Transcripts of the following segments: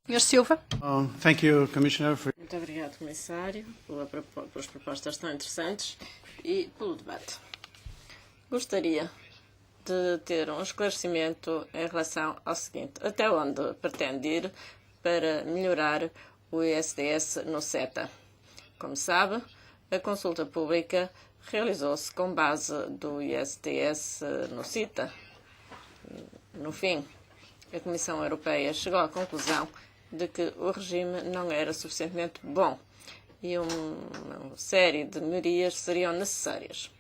Sr. Silva. Thank you, Commissioner, for... Muito obrigado, Comissário, pelas propostas tão interessantes e pelo debate. Gostaria de ter um esclarecimento em relação ao seguinte. Até onde pretende ir para melhorar o ISDS no CETA? Como sabe, a consulta pública realizou-se com base do ISDS no CETA. No fim, a Comissão Europeia chegou à conclusão de que o regime não era suficientemente bom e uma série de melhorias seriam necessárias.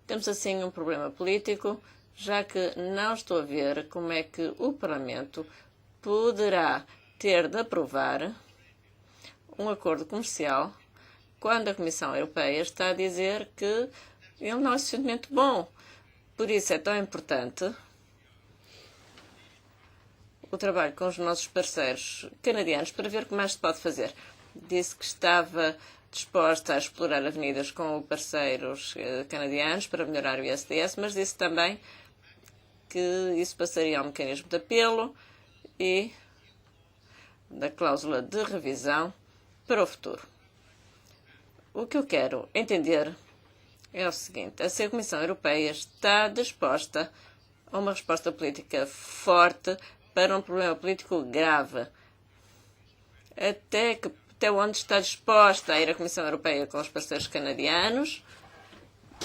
Temos assim um problema político, já que não estou a ver como é que o Parlamento poderá ter de aprovar um acordo comercial quando a Comissão Europeia está a dizer que ele não é suficientemente bom. Por isso é tão importante o trabalho com os nossos parceiros canadianos para ver o que mais se pode fazer. Disse que estava disposta a explorar avenidas com parceiros canadianos para melhorar o ISDS, mas disse também que isso passaria ao mecanismo de apelo e da cláusula de revisão para o futuro. O que eu quero entender é o seguinte: se a Comissão Europeia está disposta a uma resposta política forte para um problema político grave. Até onde está disposta a ir a Comissão Europeia com os parceiros canadianos?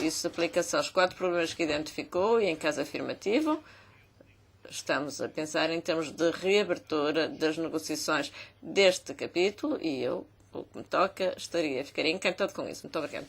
Isso aplica-se aos 4 problemas que identificou e, em caso afirmativo, estamos a pensar em termos de reabertura das negociações deste capítulo e eu, o que me toca, ficaria encantado com isso. Muito obrigada.